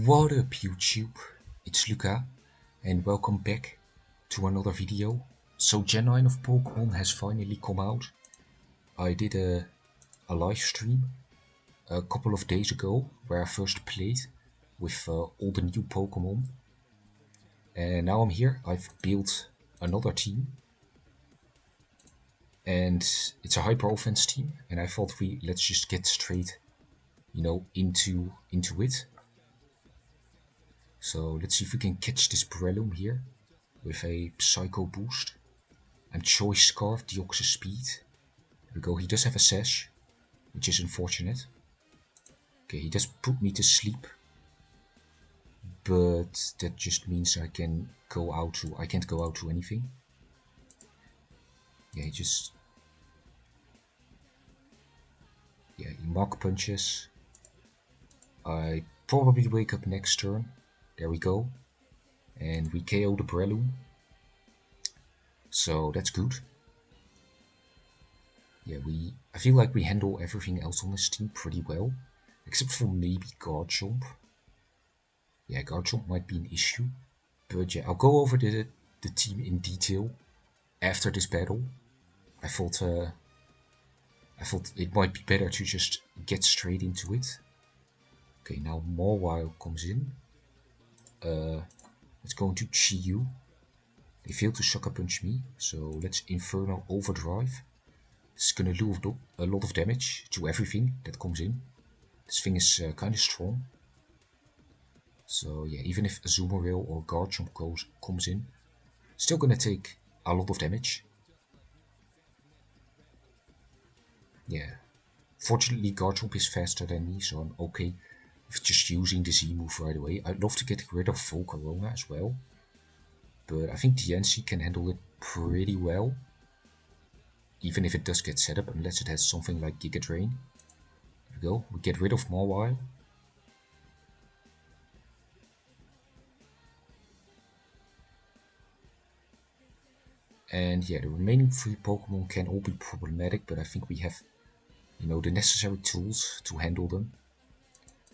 What up YouTube, it's Luca and welcome back to another video. So Gen 9 of Pokemon has finally come out. I did a live stream a couple of days ago where I first played with all the new Pokemon. And now I'm here, I've built another team. And it's a hyper offense team, and I thought let's just get straight, into it. So let's see if we can catch this Breloom here with a Psycho Boost. And Choice Scarf, Deoxys-Speed. There we go, he does have a Sash, which is unfortunate. Okay, he does put me to sleep. But that just means I can't go out to anything. Yeah, he Mach Punches. I probably wake up next turn. There we go. And we KO the Breloom. So that's good. Yeah, I feel like we handle everything else on this team pretty well. Except for maybe Guard Jump. Yeah, Guard Jump might be an issue. But yeah, I'll go over the team in detail after this battle. I thought it might be better to just get straight into it. Okay, now Mawile comes in. Let's go into Chi-Yu. They failed to Sucker Punch me, so let's Infernal Overdrive. This is gonna do a lot of damage to everything that comes in. This thing is kinda strong. So yeah, even if Azumarill or Guard Jump comes in, still gonna take a lot of damage. Yeah, fortunately Guard Jump is faster than me, so I'm okay with just using the Z move right away. I'd love to get rid of Volcarona as well, but I think Diancie can handle it pretty well, even if it does get set up, unless it has something like Giga Drain. There we go, we get rid of Mawile. And yeah, the remaining 3 Pokemon can all be problematic, but I think we have, the necessary tools to handle them.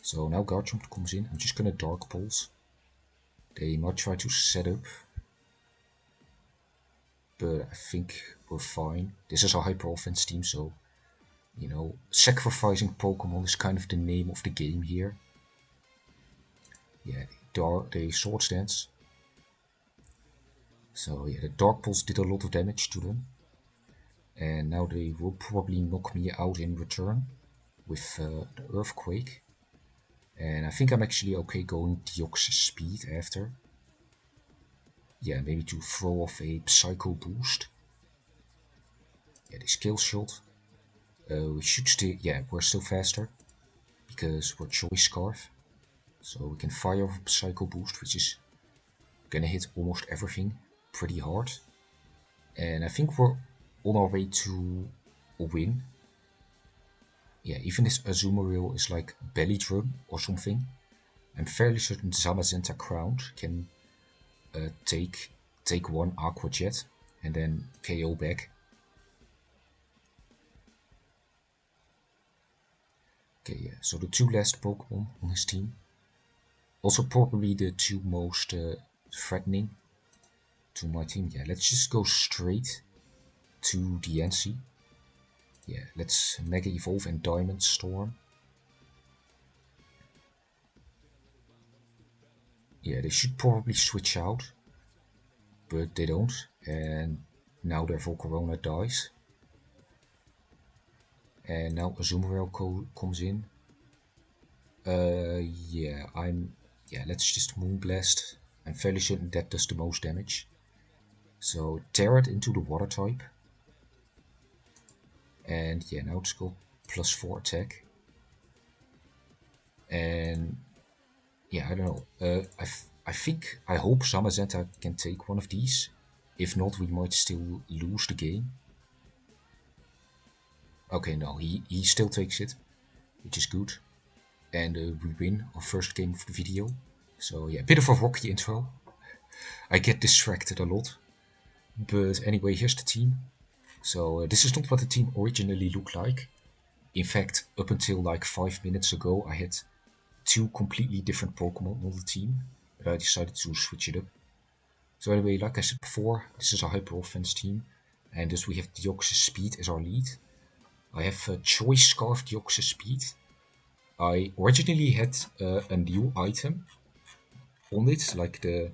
So now Guard Jump comes in, I'm just gonna Dark Pulse. They might try to set up, but I think we're fine. This is a hyper offense team, so, sacrificing Pokemon is kind of the name of the game here. Yeah, they Swords Dance. So yeah, the Dark Pulse did a lot of damage to them. And now they will probably knock me out in return with the Earthquake. And I think I'm actually okay going Deoxys-Speed after. Yeah, maybe to throw off a Psycho Boost. Yeah, this Kill Shot. We should still, yeah, we're still faster because we're Choice Scarf. So we can fire off a Psycho Boost, which is gonna hit almost everything pretty hard. And I think we're on our way to a win. Yeah, even this Azumarill is like Belly Drum or something. I'm fairly certain Zamazenta Crown can take one Aqua Jet and then KO back. Okay, yeah, so the 2 last Pokemon on his team. Also probably the 2 most threatening to my team. Yeah, let's just go straight to Diancie. Yeah, let's Mega Evolve and Diamond Storm. Yeah, they should probably switch out, but they don't, and now their Volcarona dies. And now Azumarill comes in. Yeah, let's just Moonblast. I'm fairly certain that does the most damage. So tear it into the Water type. And yeah, now it's got +4 attack. And yeah, I don't know. I hope Zamazenta can take one of these. If not, we might still lose the game. Okay, no, he still takes it, which is good. And we win our first game of the video. So yeah, a bit of a rocky intro. I get distracted a lot. But anyway, here's the team. So this is not what the team originally looked like. In fact, up until like 5 minutes ago, I had two completely different Pokemon on the team, but I decided to switch it up. So anyway, like I said before, this is a Hyper Offense team, and thus we have Deoxys-Speed as our lead. I have a Choice Scarf Deoxys-Speed. I originally had a new item on it, like the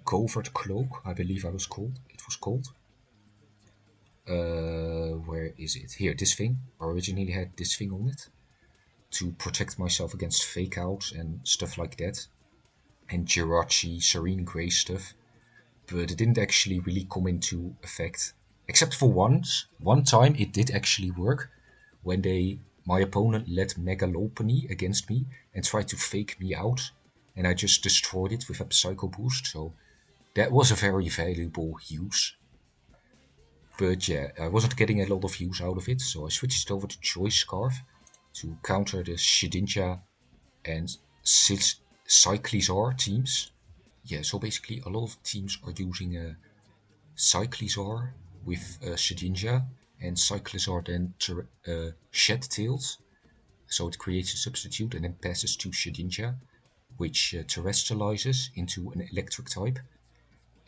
Covert Cloak, I believe it was called. Where is it? Here, this thing. I originally had this thing on it to protect myself against fake outs and stuff like that, and Jirachi, Serene Grey stuff. But it didn't actually really come into effect, except for once. One time it did actually work, when my opponent led Mega Lopunny against me and tried to fake me out, and I just destroyed it with a Psycho Boost. So that was a very valuable use. But yeah, I wasn't getting a lot of use out of it, so I switched it over to Choice Scarf to counter the Shedinja and Cyclizar teams. Yeah, so basically a lot of teams are using a Cyclizar with Shedinja, and Cyclizar then shed tails, so it creates a substitute and then passes to Shedinja, which terrestrializes into an electric type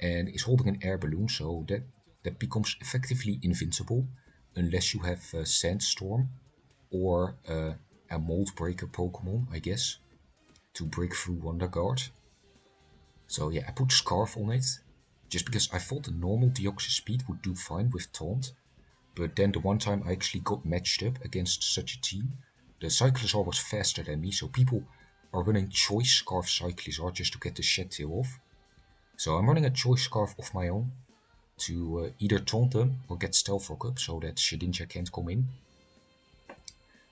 and is holding an air balloon, so that becomes effectively invincible unless you have Sandstorm or a Mold Breaker Pokemon, I guess, to break through Wonder Guard. So yeah, I put Scarf on it, just because I thought the normal Deoxys-Speed would do fine with Taunt, but then the one time I actually got matched up against such a team, the Cyclizar was faster than me, so people are running Choice Scarf Cyclizar just to get the Shed Tail off. So I'm running a Choice Scarf of my own to either taunt them or get Stealth Rock up so that Shedinja can't come in.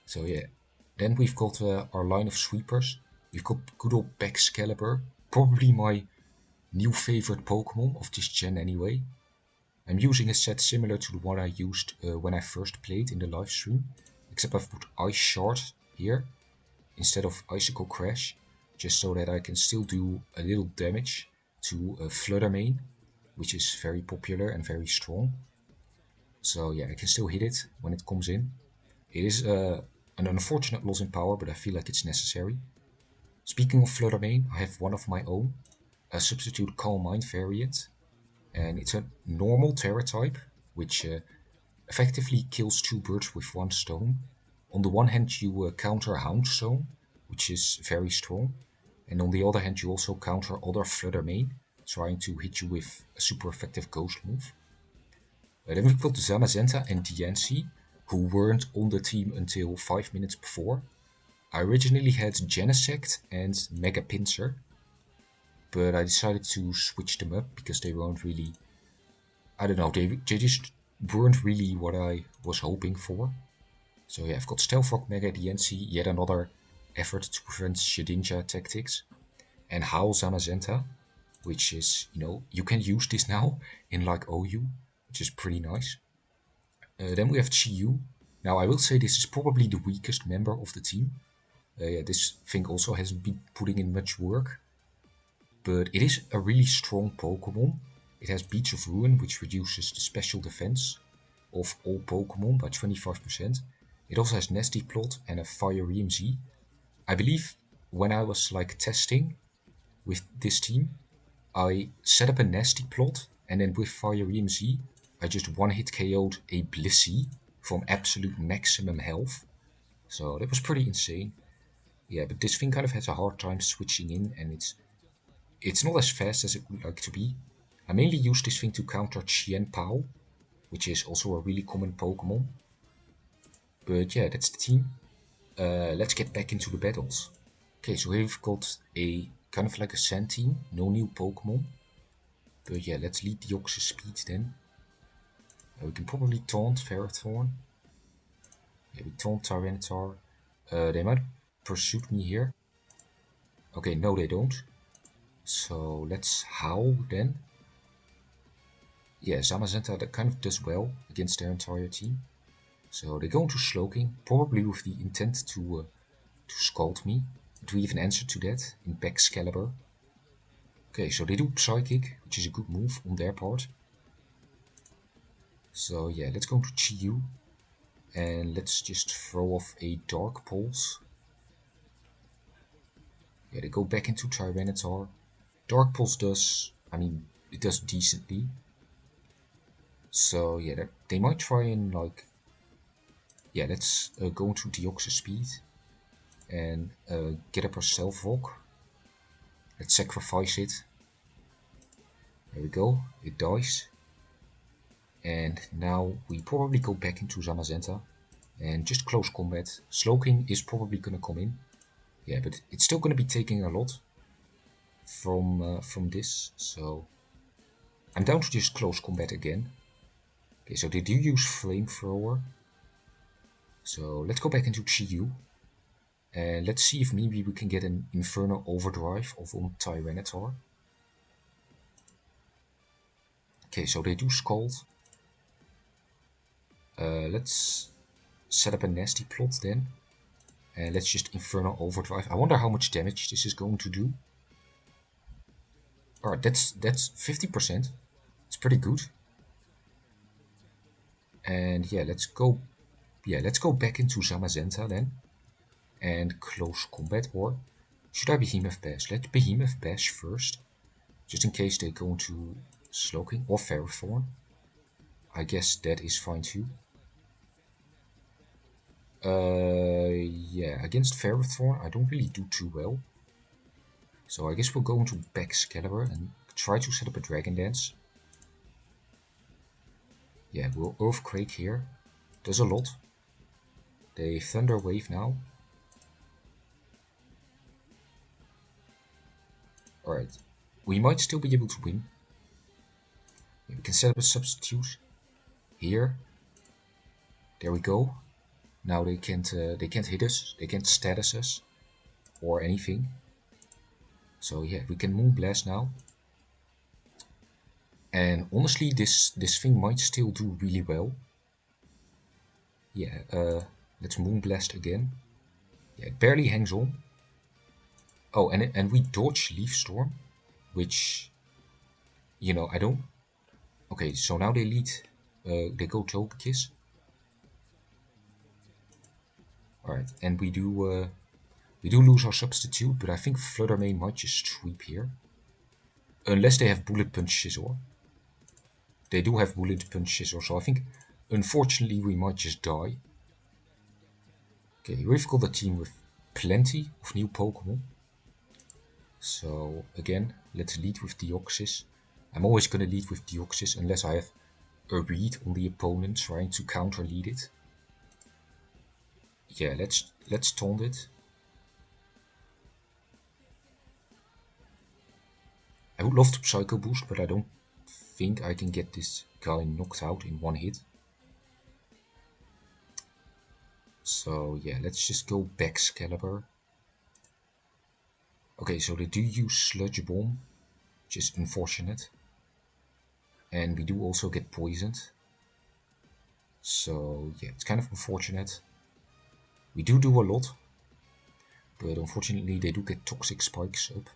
So yeah, then we've got our line of sweepers. We've got good old Baxcalibur, probably my new favorite Pokemon of this gen anyway. I'm using a set similar to the one I used when I first played in the live stream, except I've put Ice Shard here instead of Icicle Crash, just so that I can still do a little damage to Flutter Mane, which is very popular and very strong. So yeah, I can still hit it when it comes in. It is an unfortunate loss in power, but I feel like it's necessary. Speaking of Flutter Mane, I have one of my own, a substitute Calm Mind variant, and it's a normal Terra type, which effectively kills two birds with one stone. On the one hand, you counter Houndstone, which is very strong, and on the other hand, you also counter other Flutter Mane, trying to hit you with a super effective Ghost move. Then we've got Zamazenta and Diancie, who weren't on the team until 5 minutes before. I originally had Genesect and Mega Pinsir, but I decided to switch them up because they weren't really, I don't know, they just weren't really what I was hoping for. So yeah, I've got Stealth Rock Mega-Diancie, yet another effort to prevent Shedinja tactics, and Howl Zamazenta, which is, you can use this now in like OU, which is pretty nice. Then we have Chi-Yu. Now I will say this is probably the weakest member of the team. Yeah, this thing also hasn't been putting in much work, but it is a really strong Pokemon. It has Beach of Ruin, which reduces the special defense of all Pokemon by 25%. It also has Nasty Plot and a Fire EMZ. I believe when I was testing with this team, I set up a Nasty Plot, and then with Fire EMZ, I just one-hit KO'd a Blissey from absolute maximum health. So that was pretty insane. Yeah, but this thing kind of has a hard time switching in, and it's not as fast as it would like to be. I mainly use this thing to counter Chien Pao, which is also a really common Pokemon. But yeah, that's the team. Let's get back into the battles. Okay, so here we've got a kind of like a Sand team, no new Pokemon. But yeah, let's lead Deoxys-Speed then. We can probably taunt Ferrothorn. Yeah, we taunt Tyranitar. They might pursue me here. Okay, no they don't. So let's Howl then. Yeah, Zamazenta that kind of does well against their entire team. So they go into Slowking, probably with the intent to scald me. But we even answer to that in Baxcalibur. Okay, so they do Psychic, which is a good move on their part. So yeah, let's go to Chi-Yu. And let's just throw off a Dark Pulse. Yeah, they go back into Tyranitar. Dark Pulse does, I mean, it does decently. So yeah, they might try and like, yeah, let's go into Deoxys-Speed and get up our Stealth Rock. Let's sacrifice it. There we go, it dies. And now we probably go back into Zamazenta and just close combat. Slowking is probably gonna come in. Yeah, but it's still gonna be taking a lot from this, so I'm down to just close combat again. Okay, so they do use Flamethrower. So let's go back into Chi-Yu. And let's see if maybe we can get an Infernal Overdrive on Tyranitar. Okay, so they do Scald. Let's set up a nasty plot then. And let's just Infernal Overdrive. I wonder how much damage this is going to do. Alright, that's 50%. It's pretty good. And yeah, let's go back into Zamazenta then. And close combat, or should I Behemoth Bash? Let's Behemoth Bash first. Just in case they go into Slowking or Ferrothorn. I guess that is fine too. Yeah, against Ferrothorn I don't really do too well. So I guess we'll go into Baxcalibur and try to set up a Dragon Dance. Yeah, we'll Earthquake here. Does a lot. They Thunder Wave now. Alright, we might still be able to win. Yeah, we can set up a substitute here. There we go. Now they can't hit us. They can't status us or anything. So yeah, we can Moonblast now. And honestly, this thing might still do really well. Yeah, let's Moonblast again. Yeah, it barely hangs on. Oh, and we dodge Leaf Storm, which, you know, I don't. Okay, so now they lead. They go Togekiss. Alright, and we do lose our substitute, but I think Flutter Mane might just sweep here. Unless they have Bullet Punch Scizor. They do have Bullet Punch Scizor, so I think unfortunately we might just die. Okay, we've got a team with plenty of new Pokemon. So again, let's lead with Deoxys. I'm always gonna lead with Deoxys unless I have a read on the opponent trying to counter lead it. Yeah, let's taunt it. I would love to Psycho Boost, but I don't think I can get this guy knocked out in one hit. So yeah, let's just go Baxcalibur. Okay, so they do use Sludge Bomb, which is unfortunate. And we do also get poisoned. So yeah, it's kind of unfortunate. We do a lot, but unfortunately they do get Toxic Spikes up.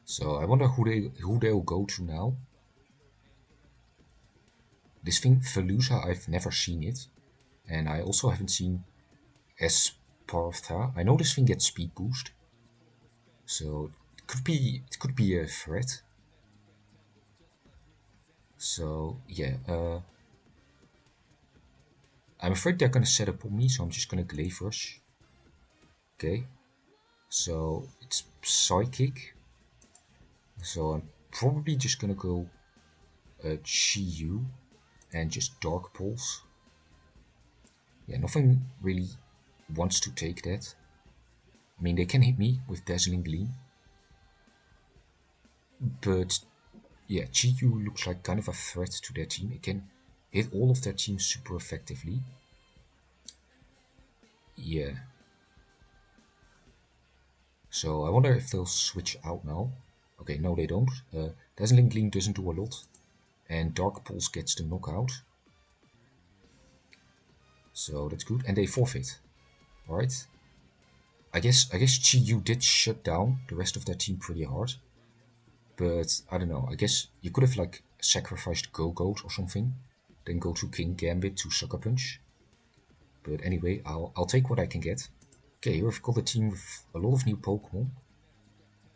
So I wonder who they'll go to now. This thing, Veluza, I've never seen it. And I also haven't seen Esparta. I know this thing gets speed boost. So it could be a threat. So yeah, I'm afraid they're gonna set up on me, so I'm just gonna Glaive Rush. Okay. So it's Psychic. So I'm probably just gonna go Chi-Yu and just Dark Pulse. Yeah, nothing really wants to take that. I mean, they can hit me with Dazzling Gleam. But yeah, Chi-Yu looks like kind of a threat to their team. It can hit all of their teams super effectively. Yeah. So I wonder if they'll switch out now. Okay, no they don't. Dazzling Gleam doesn't do a lot. And Dark Pulse gets the knockout. So that's good. And they forfeit. Alright. I guess Chi-Yu did shut down the rest of their team pretty hard. But I don't know, I guess you could have like sacrificed Go-Goat or something. Then go to King Gambit to Sucker Punch. But anyway, I'll take what I can get. Okay, here we've got a team with a lot of new Pokemon.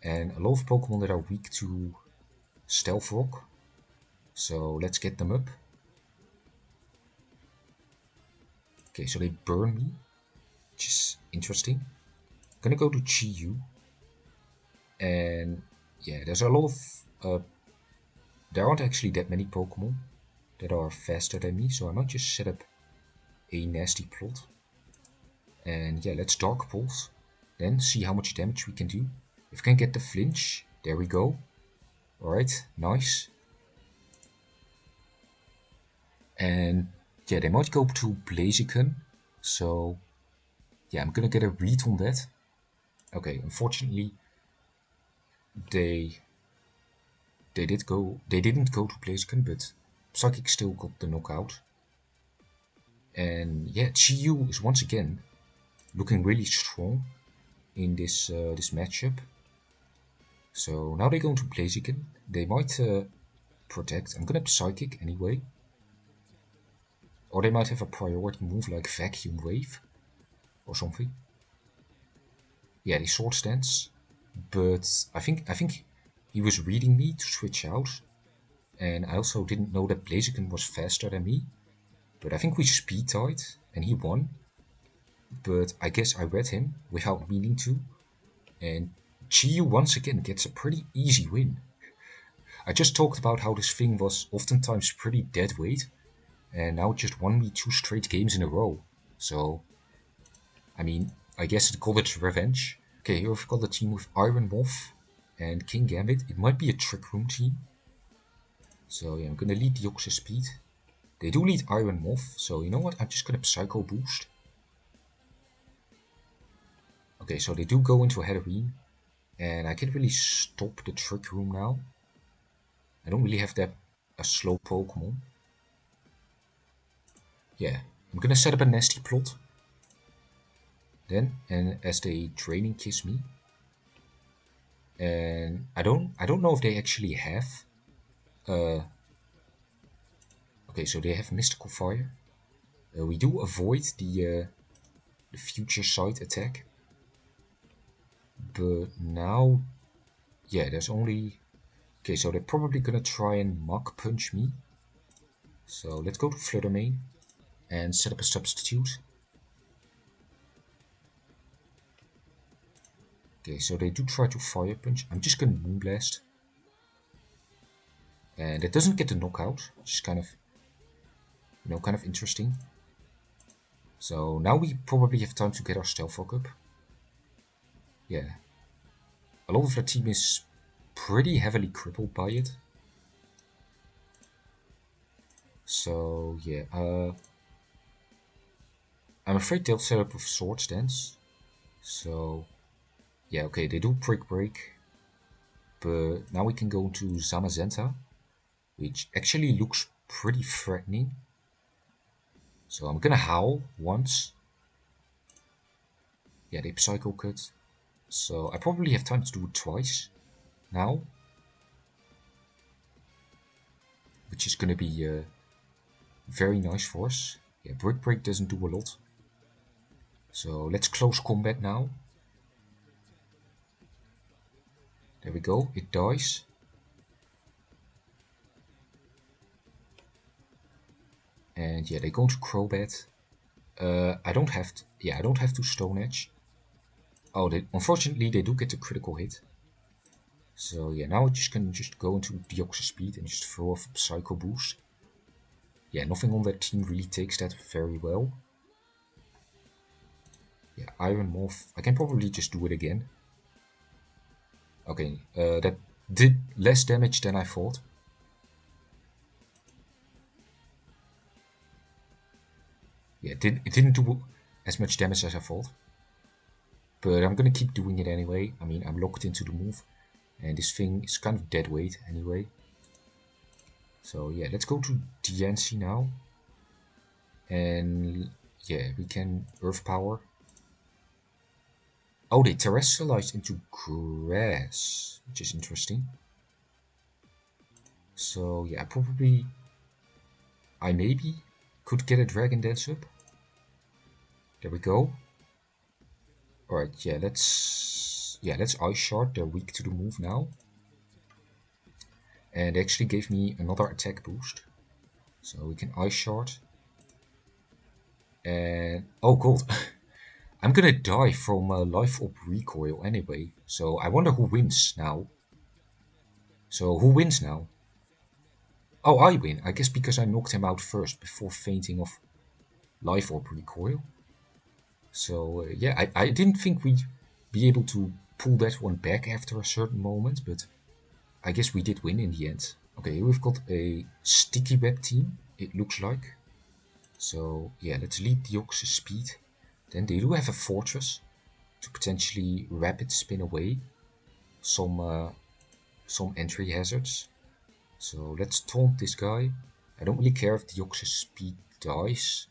And a lot of Pokemon that are weak to Stealth Rock. So let's get them up. Okay, so they burn me, which is interesting. I'm gonna go to Chi-Yu. And yeah, there's a lot of... there aren't actually that many Pokemon that are faster than me. So I might just set up a nasty plot. And yeah, let's Dark Pulse. Then see how much damage we can do. If we can get the flinch, there we go. Alright, nice. And yeah, they might go to Blaziken. So yeah, I'm gonna get a read on that. Okay, unfortunately, they didn't go to Blaziken, but Psychic still got the knockout. And yeah, Chi-Yu is once again looking really strong in this this matchup. So now they're going to Blaziken. They might protect. I'm gonna Psychic anyway. Or they might have a priority move like Vacuum Wave or something. Yeah, the Sword Stance. But I think he was reading me to switch out. And I also didn't know that Blaziken was faster than me. But I think we speed tied and he won. But I guess I read him without meaning to. And Chi-Yu once again gets a pretty easy win. I just talked about how this thing was oftentimes pretty deadweight. And now it just won me 2 straight games in a row. So, I mean, I guess it called it revenge. Okay, here we've got the team with Iron Moth and King Gambit. It might be a Trick Room team. So yeah, I'm gonna lead Deoxys-Speed. They do lead Iron Moth, so you know what? I'm just gonna Psycho Boost. Okay, so they do go into a Hatterene. And I can't really stop the Trick Room now. I don't really have a slow Pokemon. Yeah, I'm gonna set up a nasty plot. Then, and as they Draining Kiss me. And I don't know if they actually have okay, so they have Mystical Fire. We do avoid the Future Sight attack. But now, yeah, there's only... Okay, so they're probably gonna try and Mach Punch me. So let's go to Flutter Mane and set up a substitute. Okay, so they do try to Fire Punch. I'm just gonna Moonblast. And it doesn't get the knockout, which is kind of, you know, kind of interesting. So now we probably have time to get our Stealth Rock up. Yeah. A lot of the team is pretty heavily crippled by it. So yeah, I'm afraid they'll set up with Sword Stance. So yeah, okay, they do Prick Break. But now we can go to Zamazenta, which actually looks pretty threatening. So I'm gonna Howl once. Yeah, they Psycho Cut. So I probably have time to do it twice now. Which is gonna be very nice for us. Yeah, Brick Break doesn't do a lot. So let's close combat now. There we go, it dies. And yeah, they go into Crobat. I don't have to Stone Edge. Oh, unfortunately they do get a critical hit. So yeah, now I can just go into Deoxys-Speed and just throw off Psycho Boost. Yeah, nothing on that team really takes that very well. Yeah, Iron Moth. I can probably just do it again. Okay, that did less damage than I thought. Yeah, it didn't do as much damage as I thought. But I'm gonna keep doing it anyway. I mean, I'm locked into the move. And this thing is kind of dead weight anyway. So yeah, let's go to Diancie now. And yeah, we can Earth Power. Oh, they terrestrialized into grass, which is interesting. So yeah, I maybe could get a Dragon Dance up. There we go. Alright, let's Ice Shard. They're weak to the move now. And they actually gave me another attack boost. So we can Ice Shard. And oh god. I'm gonna die from Life Orb Recoil anyway. So I wonder who wins now. So who wins now? Oh, I win. I guess because I knocked him out first before fainting off Life Orb Recoil. So yeah, I didn't think we'd be able to pull that one back after a certain moment, but I guess we did win in the end. Okay, here we've got a sticky web team, it looks like. So yeah, let's lead Deoxys-Speed. Then they do have a fortress to potentially rapid spin away some entry hazards. So let's taunt this guy. I don't really care if Deoxys-Speed dies.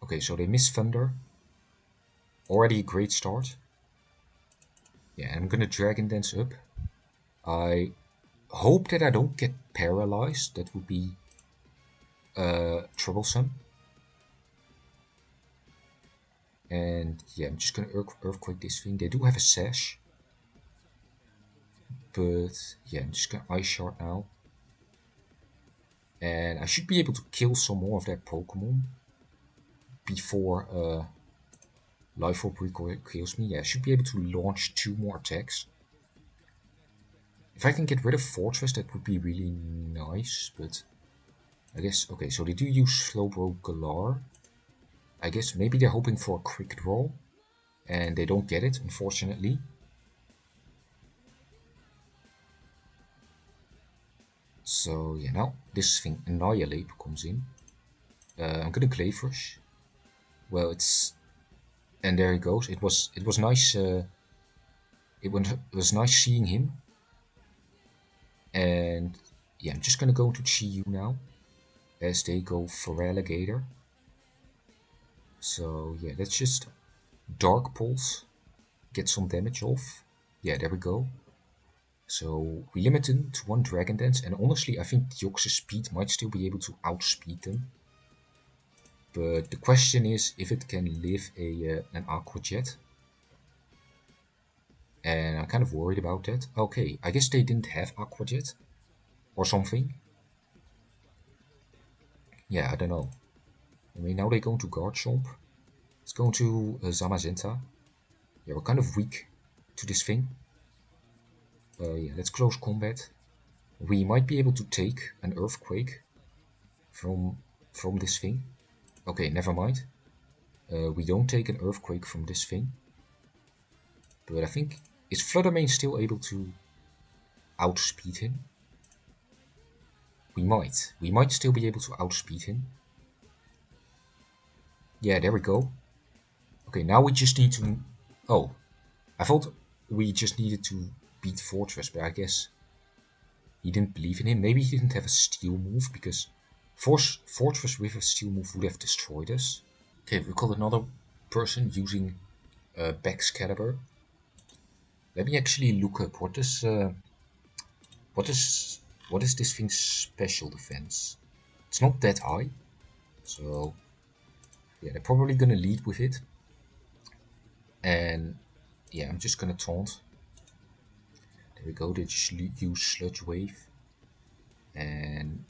Okay, so they miss Thunder. Already a great start. Yeah, I'm gonna Dragon Dance up. I hope that I don't get paralyzed. That would be troublesome. And yeah, I'm just gonna Earthquake this thing. They do have a Sash. But yeah, I'm just gonna Ice Shard now. And I should be able to kill some more of their Pokemon before Life Orb Recoil kills me. Yeah, I should be able to launch 2 more attacks. If I can get rid of Fortress, that would be really nice, but I guess, okay, so they do use Slowbro Galar. I guess maybe they're hoping for a quick draw, and they don't get it, unfortunately. So yeah, now this thing, Annihilate, comes in. I'm gonna Glaive Rush. Well, and there he goes. It was nice. It was nice seeing him. And yeah, I'm just gonna go to Chi-Yu now, as they go for Alligator. So yeah, let's just Dark Pulse, get some damage off. Yeah, there we go. So we limit them to 1 Dragon Dance, and honestly, I think Deoxys-Speed might still be able to outspeed them. But the question is if it can live an Aqua Jet. And I'm kind of worried about that. Okay, I guess they didn't have Aqua Jet or something. Yeah, I don't know. I mean, now they're going to Guard Chomp. Let's go to Zamazenta. Yeah, we're kind of weak to this thing. Yeah, let's close combat. We might be able to take an Earthquake from this thing. Okay, never mind. We don't take an Earthquake from this thing. But I think, is Flutter Mane still able to outspeed him? We might still be able to outspeed him. Yeah, there we go. Okay, now we just need to... Oh, I thought we just needed to beat Fortress, but I guess he didn't believe in him. Maybe he didn't have a Steel move, because Fortress with a Steel move would have destroyed us. Okay, we got another person using Baxcalibur. Let me actually look up what is this thing's special defense. It's not that high, so yeah, they're probably gonna lead with it. And yeah, I'm just gonna taunt. There we go, they just use Sludge Wave. And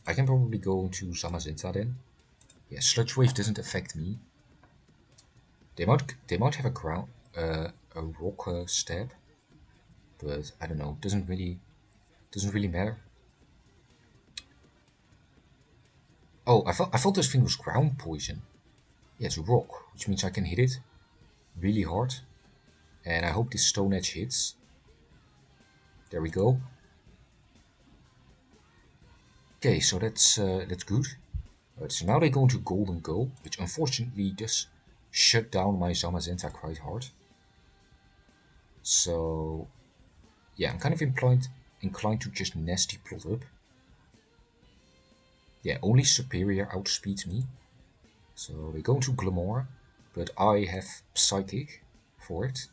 I can probably go into Zamazenta then. Yeah, Sludge Wave doesn't affect me. They might have a rock stab, but I don't know. Doesn't really matter. Oh, I thought this thing was ground poison. Yeah, it's a rock, which means I can hit it really hard. And I hope this Stone Edge hits. There we go. Okay, so that's good. Alright, so now they go into Golden Go, which unfortunately does shut down my Zamazenta quite hard. So yeah, I'm kind of inclined to just nasty plot up. Yeah, only Superior outspeeds me. So they go into Glamour, but I have Psychic for it.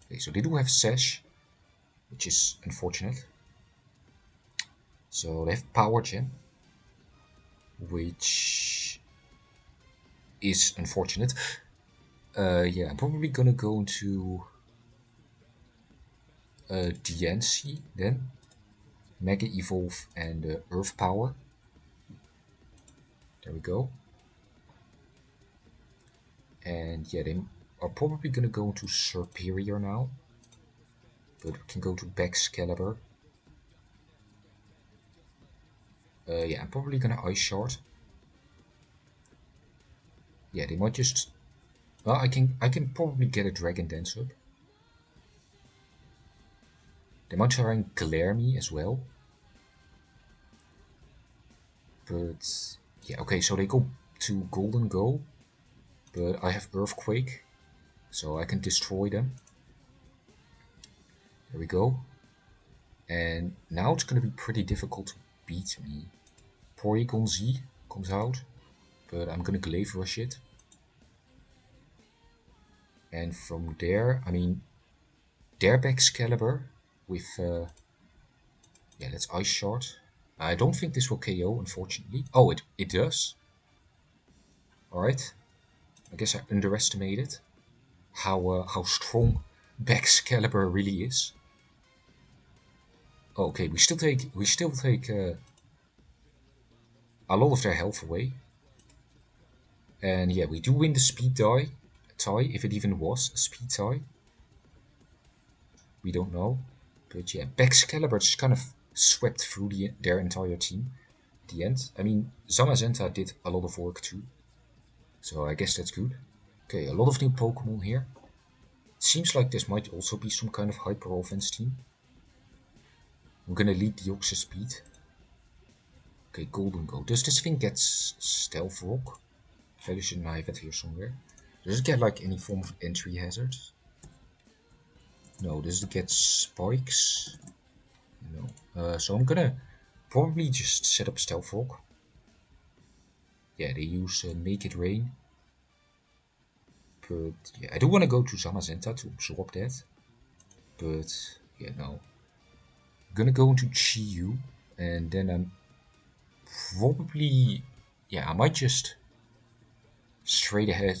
Okay, so they do have Sash, which is unfortunate. So they have Power Gem, which is unfortunate. Yeah, I'm probably gonna go into Diancie then. Mega Evolve and Earth Power. There we go. And yeah, they are probably gonna go into Superior now. But we can go to Baxcalibur. Yeah, I'm probably gonna Ice Shard. Yeah, they might just... Well, I can probably get a Dragon Dance up. They might try and glare me as well. But yeah, okay, so they go to Golden Go. But I have Earthquake, so I can destroy them. There we go. And now it's gonna be pretty difficult to beat me. Porygon Z comes out, but I'm gonna Glaive Rush it. And from there, I mean, their Baxcalibur with, yeah, that's Ice Shard. I don't think this will KO, unfortunately. Oh, it does. Alright. I guess I underestimated how strong Baxcalibur really is. Oh, okay, we still take a lot of their health away. And yeah, we do win the speed tie, if it even was a speed tie. We don't know. But yeah, Baxcalibur just kind of swept through their entire team at the end. I mean, Zamazenta did a lot of work too. So I guess that's good. Okay, a lot of new Pokemon here. It seems like this might also be some kind of hyper offense team. I'm gonna lead Deoxys-Speed. Okay, Golden Go. Does this thing get Stealth Rock? Maybe shouldn't I have it here somewhere? Does it get like any form of entry hazard? No. Does it get spikes? No. So I'm gonna probably just set up Stealth Rock. Yeah, they use Make It Rain. But yeah, I do want to go to Zamazenta to absorb that. But yeah, no. I'm gonna go into Chi-Yu, and then I'm probably... Yeah, I might just straight ahead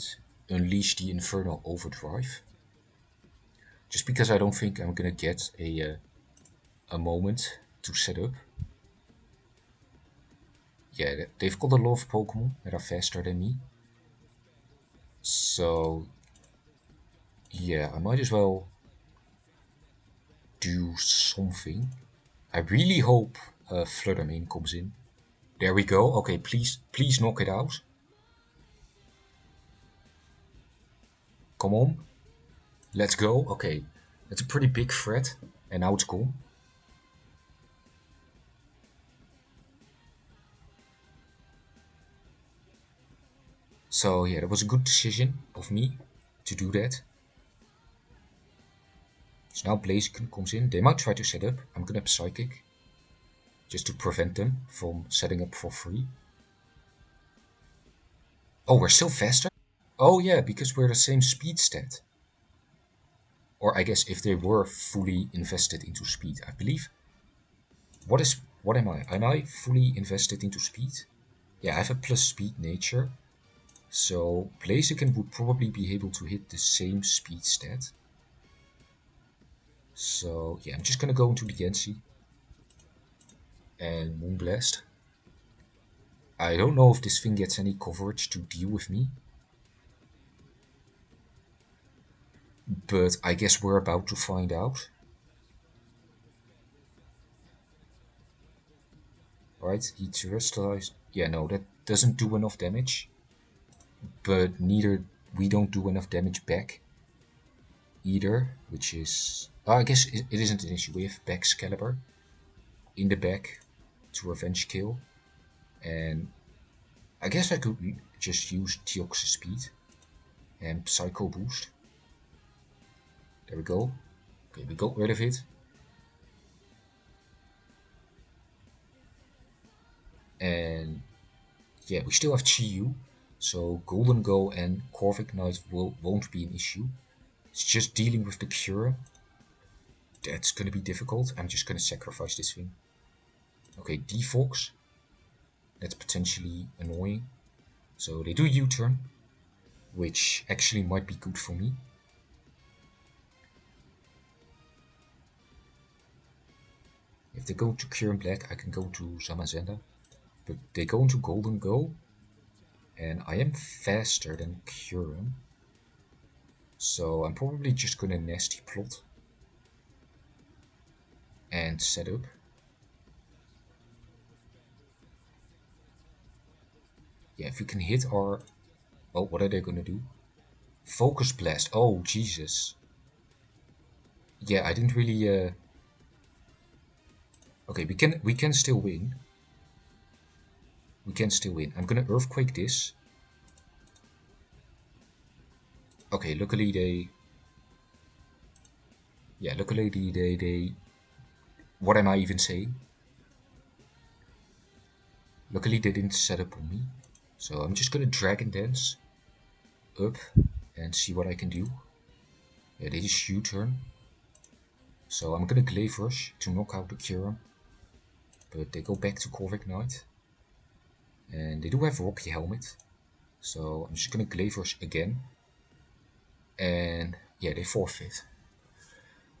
unleash the Infernal Overdrive. Just because I don't think I'm gonna get a moment to set up. Yeah, they've got a lot of Pokemon that are faster than me. So yeah, I might as well do something. I really hope Flutter Mane comes in. There we go. Okay, please knock it out. Come on. Let's go. Okay, that's a pretty big threat. And now it's gone. So yeah, that was a good decision of me to do that. So now Blaziken comes in. They might try to set up. I'm gonna Psychic. Just to prevent them from setting up for free. Oh, we're still faster? Oh yeah, because we're the same speed stat. Or I guess if they were fully invested into speed, I believe. What am I? Am I fully invested into speed? Yeah, I have a plus speed nature. So Blaziken would probably be able to hit the same speed stat. So yeah, I'm just gonna go into the Diancie and Moonblast. I don't know if this thing gets any coverage to deal with me. But I guess we're about to find out. Right, he terrestrialized. Yeah, no, that doesn't do enough damage. But neither we don't do enough damage back either, which is... I guess it isn't an issue. We have Baxcalibur in the back to revenge kill. And I guess I could just use Deoxys-Speed and Psycho Boost. There we go. Okay, we got rid of it. And yeah, we still have Chi-Yu. So Golden Go and Corvic Knight won't be an issue. It's just dealing with the Cure. That's gonna be difficult. I'm just gonna sacrifice this thing. Okay, Defox. That's potentially annoying. So they do U-turn. which actually might be good for me. If they go to Pure and Black, I can go to Zamazenta, but they go into Golden Go, and I am faster than Curran, so I'm probably just gonna nasty plot and set up. Yeah, if we can hit our... Oh, what are they gonna do? Focus Blast. Oh, Jesus. Yeah, I didn't really... Okay, we can still win. We can still win. I'm gonna Earthquake this. Okay, luckily they... Yeah, luckily they... What am I even saying? Luckily they didn't set up on me. So I'm just gonna Dragon Dance up and see what I can do. Yeah, they just U-turn. So I'm gonna Glaive Rush to knock out the Kyurem. But they go back to Corvic Knight. And they do have Rocky Helmet. So I'm just gonna Glaive Rush again. And yeah, they forfeit.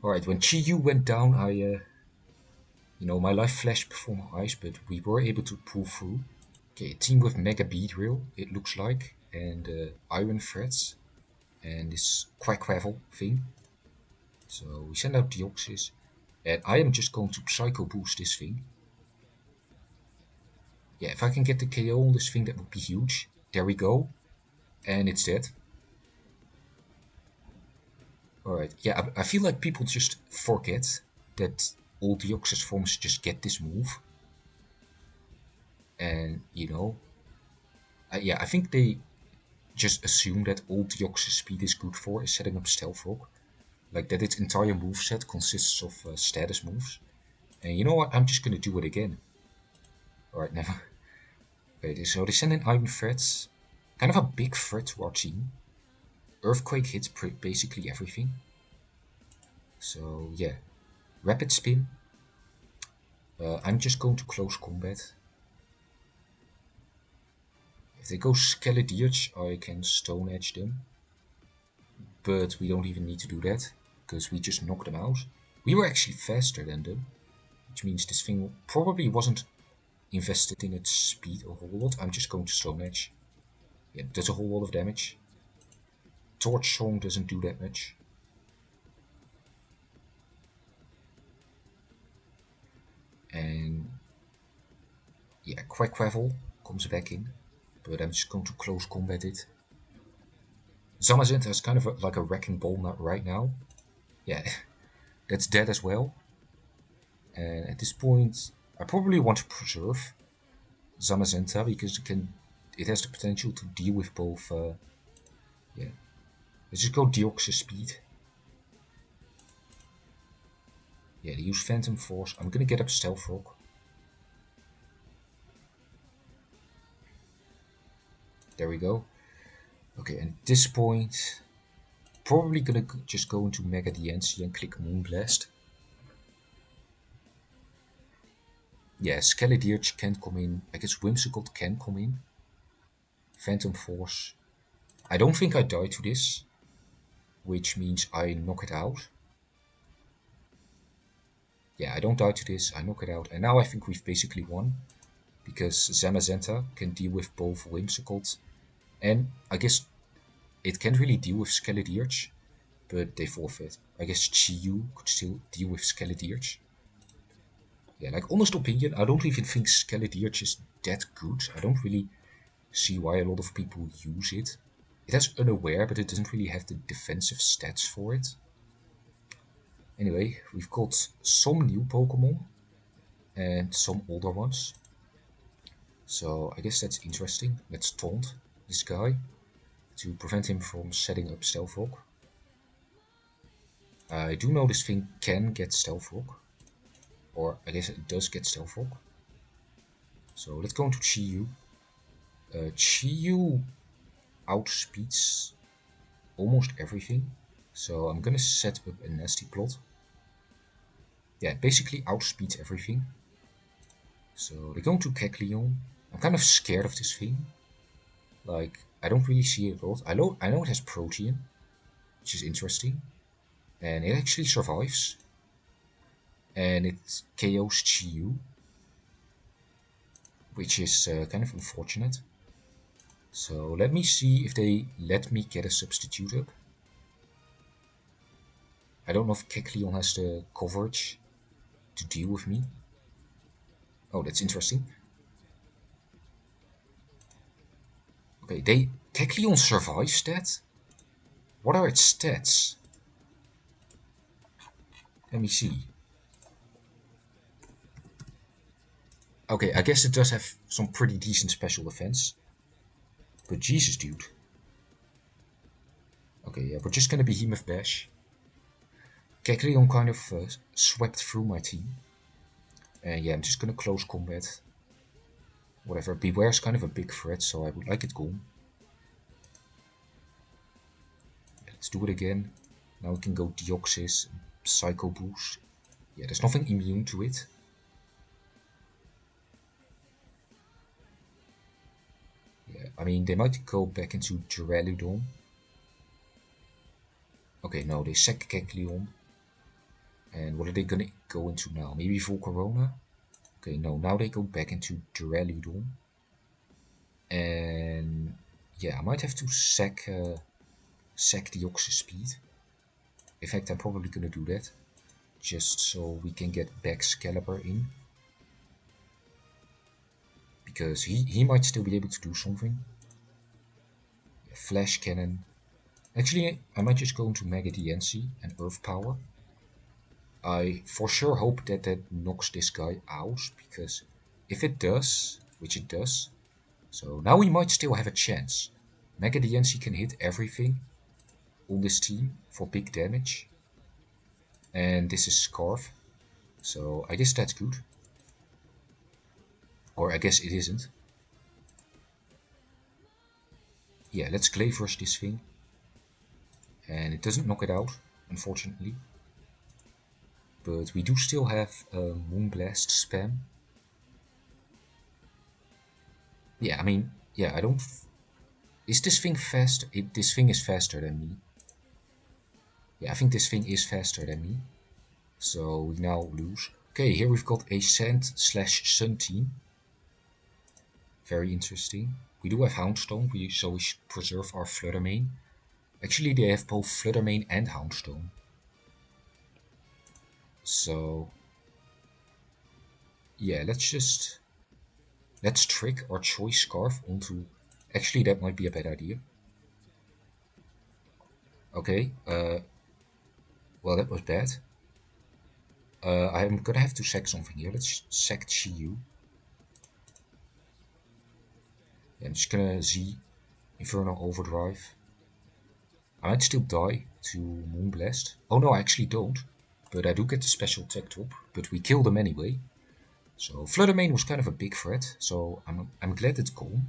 Alright, when Chi-Yu went down, you know, my life flashed before my eyes, but we were able to pull through. Okay, a team with Mega Beedrill, it looks like, and Iron Threads, and this Quackquavel thing. So we send out Deoxys, and I am just going to Psycho Boost this thing. Yeah, if I can get the KO on this thing, that would be huge. There we go, and it's dead. Alright, yeah, I feel like people just forget that all Deoxys forms just get this move. And, you know, yeah, I think they just assume that all Deoxys-Speed is good for is setting up Stealth Rock. Like that its entire moveset consists of status moves. And you know what, I'm just gonna do it again. Alright, never. Okay, so they send in Iron Threats. Kind of a big threat to our team. Earthquake hits basically everything. So yeah, Rapid Spin. I'm just going to close combat. If they go Skeledirge, I can Stone Edge them. But we don't even need to do that, because we just knocked them out. We were actually faster than them, which means this thing probably wasn't invested in its speed a whole lot. I'm just going to Stone Edge. Yeah, does a whole lot of damage. Torch Song doesn't do that much. And yeah, Quackquavel comes back in, but I'm just going to close combat it. Zamazenta is kind of like a wrecking ball right now. Yeah, that's dead as well. And at this point, I probably want to preserve Zamazenta because it has the potential to deal with both. Yeah, let's just go Deoxys-Speed. Yeah, they use Phantom Force. I'm gonna get up Stealth Rock. There we go. Okay, and at this point, probably gonna just go into Mega-Diancie and click Moonblast. Yeah, Skeledirge can't come in. I guess Whimsicott can come in. Phantom Force. I don't think I die to this, which means I knock it out. Yeah, I don't die to this, I knock it out, and now I think we've basically won, because Zamazenta can deal with both Whimsicott, and I guess it can't really deal with Skeledirge, but they forfeit. I guess Chi-Yu could still deal with Skeledirge. Yeah, like, honest opinion, I don't even think Skeledirge is that good. I don't really see why a lot of people use it. It has Unaware, but it doesn't really have the defensive stats for it. Anyway, we've got some new Pokemon and some older ones. So I guess that's interesting. Let's taunt this guy to prevent him from setting up Stealth Rock. I do know this thing can get Stealth Rock. Or I guess it does get Stealth Rock. So let's go into Chi-Yu. Chi-Yu outspeeds almost everything. So I'm gonna set up a nasty plot. Yeah, it basically outspeeds everything. So they're going to Kecleon. I'm kind of scared of this thing. Like, I don't really see it a lot. I know it has protein, which is interesting, and it actually survives. And it KOs Chi-Yu, which is kind of unfortunate. So let me see if they let me get a substitute up. I don't know if Kecleon has the coverage to deal with me. Oh, that's interesting. Okay, Kecleon survives that? What are its stats? Let me see. Okay, I guess it does have some pretty decent special defense. But Jesus, dude. Okay, yeah, we're just gonna Behemoth Bash. Kecleon kind of swept through my team. And yeah, I'm just gonna close combat. Whatever, Beware's kind of a big threat, so I would like it gone. Let's do it again. Now we can go Deoxys, Psycho Boost. Yeah, there's nothing immune to it. Yeah, I mean, they might go back into Duraludon. Okay, no, they sack Kecleon. And what are they gonna go into now? Maybe Volcarona? Okay, no, now they go back into Duraludon. And yeah, I might have to sack Deoxys-Speed. In fact, I'm probably gonna do that. Just so we can get Baxcalibur in. Because he might still be able to do something. Yeah, Flash Cannon. Actually, I might just go into Mega-Diancie and Earth Power. I for sure hope that that knocks this guy out, because if it does, which it does, so now we might still have a chance. Mega-Diancie can hit everything on this team for big damage. And this is Scarf, so I guess that's good. Or I guess it isn't. Yeah, let's Glaive Rush this thing. And it doesn't knock it out, unfortunately. But we do still have Moonblast spam. Yeah, I mean, yeah, I don't... Is this thing fast? This thing is faster than me. Yeah, I think this thing is faster than me. So we now lose. Okay, here we've got a Sand/Sun team. Very interesting. We do have Houndstone, so we should preserve our Flutter Mane. Actually, they have both Flutter Mane and Houndstone. So yeah, let's trick our Choice Scarf onto... Actually, that might be a bad idea. Okay, well, that was bad. I'm gonna have to sack something here. Let's sack Chi-Yu. Yeah, I'm just gonna Z Infernal Overdrive. I might still die to Moonblast. Oh no, I actually don't. But I do get the special tech top. But we kill them anyway. So Flutter Mane was kind of a big threat. So I'm glad it's gone.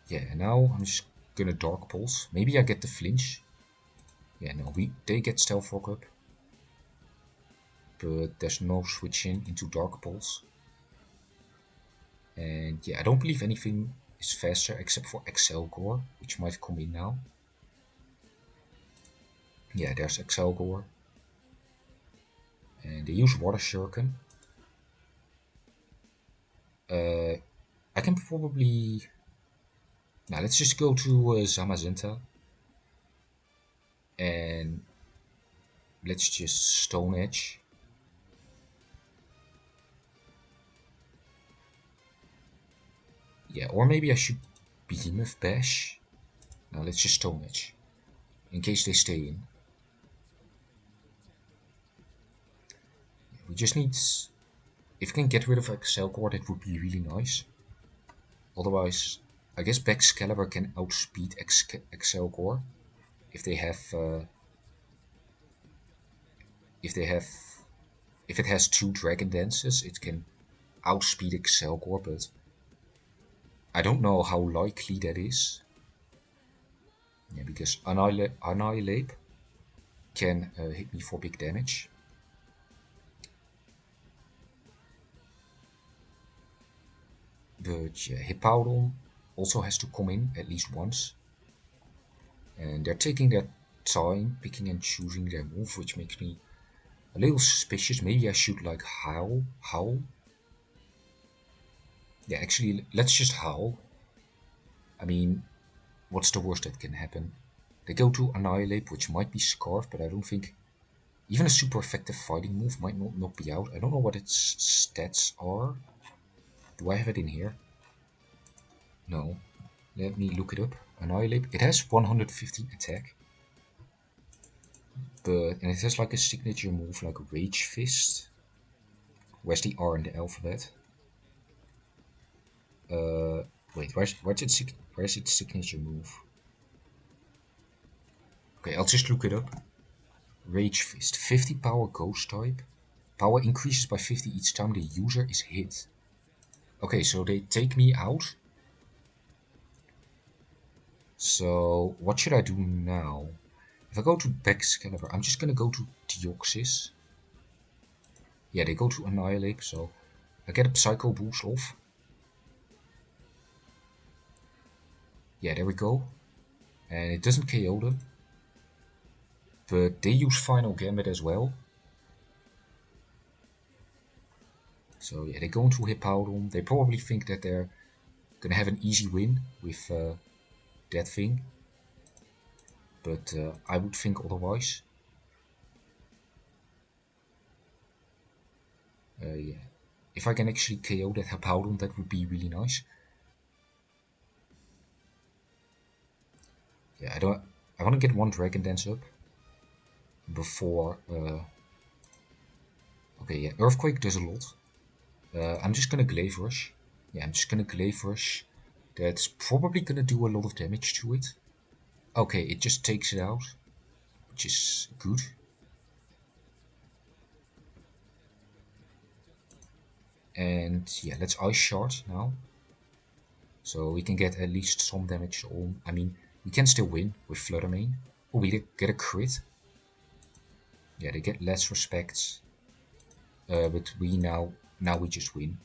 Yeah, now I'm just gonna Dark Pulse. Maybe I get the flinch. Yeah, no, they get Stealth Rock up. But there's no switching into Dark Pulse. And yeah, I don't believe anything is faster except for Excelgor, which might come in now. Yeah, there's Excelgor. And they use Water Shuriken. I can probably... Now let's just go to Zamazenta. And let's just Stone Edge. Yeah, or maybe I should Behemoth Bash. Now let's just Stone Edge. In case they stay in. We just need... If we can get rid of Excelgor, that would be really nice. Otherwise, I guess Baxcalibur can outspeed Excelgor. If they have... if it has 2 Dragon Dances, it can outspeed Excelgor, but I don't know how likely that is. Yeah, because Annihilate can hit me for big damage. But yeah, Hippowdon also has to come in at least once. And they're taking their time, picking and choosing their move, which makes me a little suspicious. Maybe I should like howl. Yeah, actually, let's just howl. I mean, what's the worst that can happen? They go to Annihilate, which might be Scarf, but I don't think even a super effective fighting move might not be out. I don't know what its stats are. Do I have it in here? No. Let me look it up. Annihilate. It has 115 attack. And it has like a signature move like Rage Fist. Where's the R in the alphabet? Wait, where's its signature move? Okay, I'll just look it up. Rage Fist. 50 power ghost type. Power increases by 50 each time the user is hit. Okay, so they take me out. So what should I do now? If I go to Baxcalibur, I'm just gonna go to Deoxys. Yeah, they go to Annihilate, so I get a Psycho Boost off. Yeah, there we go. And it doesn't KO them. But they use Final Gambit as well. So yeah, they go into Hippowdon. They probably think that they're gonna have an easy win with that thing. But I would think otherwise. Yeah. If I can actually KO that Hippowdon, that would be really nice. Yeah, I want to get one Dragon Dance up before. Okay, yeah, Earthquake does a lot. I'm just gonna Glaive Rush. Yeah, I'm just gonna Glaive Rush. That's probably gonna do a lot of damage to it. Okay, it just takes it out, which is good. And yeah, let's Ice Shard now. So we can get at least some damage on. I mean, we can still win with Flutter Mane. Oh, we get a crit. Yeah, they get less respect. But now we just win.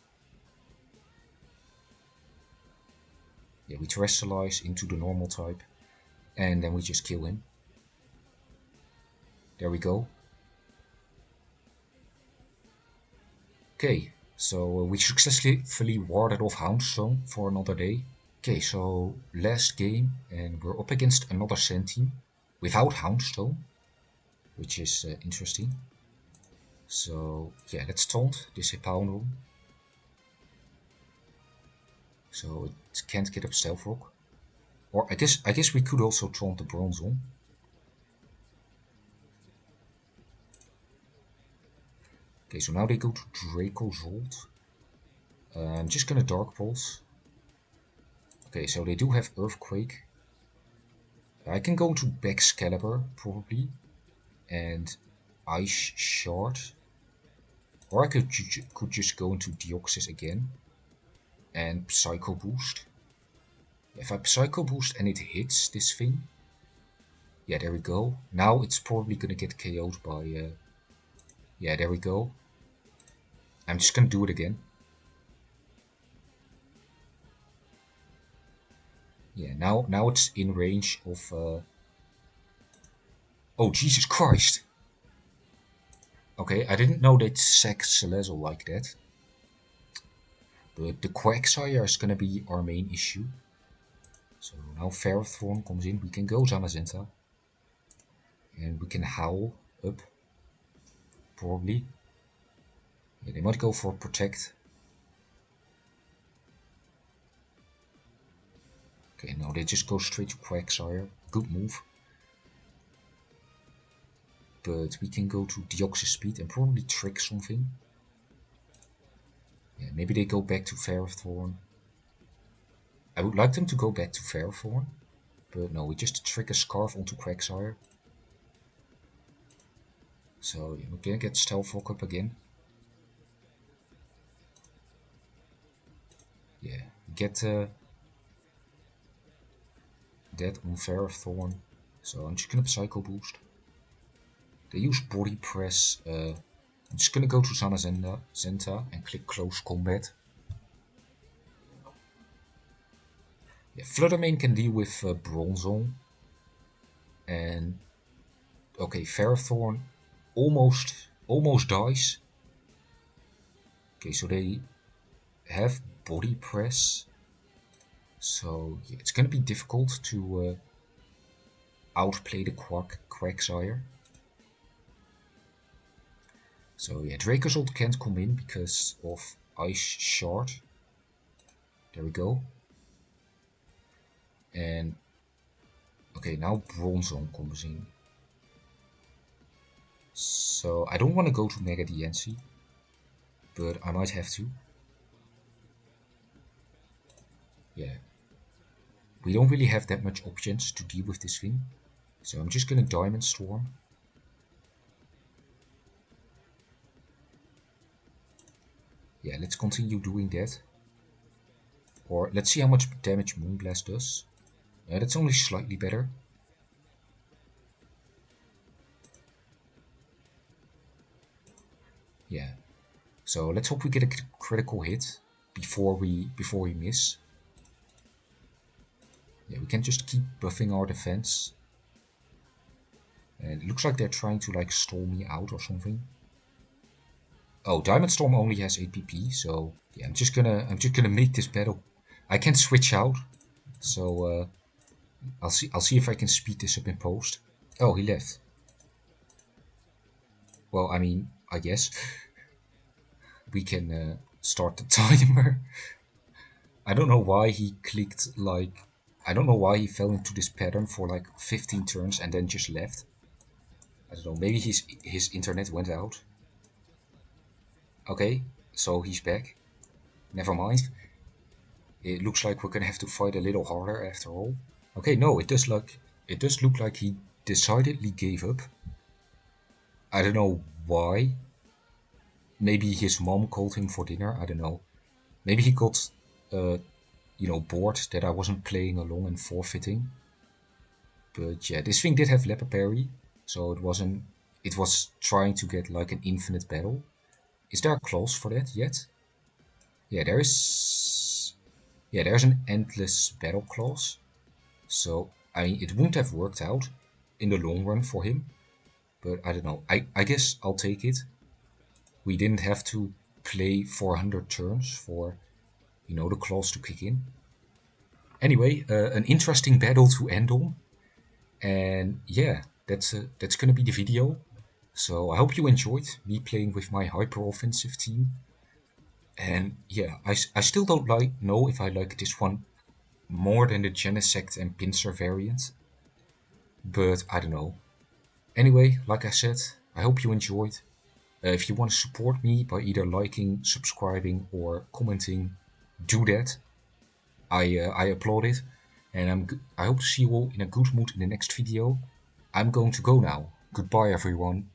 Yeah, we Terrestrialize into the normal type. And then we just kill him. There we go. Okay, so we successfully warded off Houndstone for another day. Okay, so last game, and we're up against another Sand team without Houndstone, which is interesting. So yeah, let's taunt this Hippowdon. So it can't get up Stealth Rock. Or I guess we could also taunt the Bronzong. Okay, so now they go to Dracozolt. I'm just gonna Dark Pulse. Okay, so they do have Earthquake. I can go to Baxcalibur, probably, and Ice Shard. Or I could just go into Deoxys again and Psycho Boost. If I Psycho Boost and it hits this thing, yeah, there we go. Now it's probably gonna get KO'd by, yeah, there we go. I'm just gonna do it again. Yeah, now it's in range of, oh, Jesus Christ! Okay, I didn't know they'd sack Celezzle like that. But the Quagsire is gonna be our main issue. So now Ferrothorn comes in, we can go Zamazenta. And we can Howl up. Probably. Yeah, they might go for Protect. Okay, no, they just go straight to Quagsire. Good move. But we can go to Deoxys-Speed and probably trick something. Yeah, maybe they go back to Ferrothorn. I would like them to go back to Ferrothorn. But no, we just trick a Scarf onto Quagsire. So yeah, we're gonna get Stealth Rock up again. Yeah, get that on Ferrothorn. So I'm just gonna Psycho Boost. They use Body Press. I'm just gonna go to Zamazenta and click Close Combat. Yeah, Flutter Mane can deal with Bronzong. And okay, Ferrothorn almost dies. Okay, so they have Body Press. So yeah, it's gonna be difficult to outplay the Quagsire. So yeah, Dracozolt can't come in because of Ice Shard. There we go. And okay, now Bronzong comes in. So I don't want to go to Mega-Diancie, but I might have to. Yeah. We don't really have that much options to deal with this thing. So I'm just gonna Diamond Storm. Yeah, let's continue doing that. Or let's see how much damage Moonblast does. That's only slightly better. Yeah. So let's hope we get a critical hit before we miss. Yeah, we can just keep buffing our defense. And it looks like they're trying to like stall me out or something. Oh, Diamond Storm only has 8 PP, so yeah, I'm just gonna make this battle. I can switch out, so I'll see if I can speed this up in post. Oh, he left. Well, I mean, I guess we can start the timer. I don't know why he clicked like. I don't know why he fell into this pattern for like 15 turns and then just left. I don't know. Maybe his internet went out. Okay, so he's back. Never mind. It looks like we're gonna have to fight a little harder after all. Okay, no, it does look like he decidedly gave up. I don't know why. Maybe his mom called him for dinner. I don't know. Maybe he got, uh, bored that I wasn't playing along and forfeiting. But yeah, this thing did have leopard parry, so it wasn't. It was trying to get like an infinite battle. Is there a clause for that yet? Yeah, there is. Yeah, there's an endless battle clause. So I mean, it wouldn't have worked out in the long run for him. But I don't know. I guess I'll take it. We didn't have to play 400 turns for the claws to kick in. Anyway, an interesting battle to end on, and yeah, that's gonna be the video. So I hope you enjoyed me playing with my hyper offensive team. And yeah, I still don't know if I like this one more than the Genesect and Pinsir variant, but I don't know. Anyway, like I said, I hope you enjoyed. If you want to support me by either liking, subscribing, or commenting, do that. I applaud it, and I hope to see you all in a good mood in the next video. I'm going to go now. Goodbye, everyone.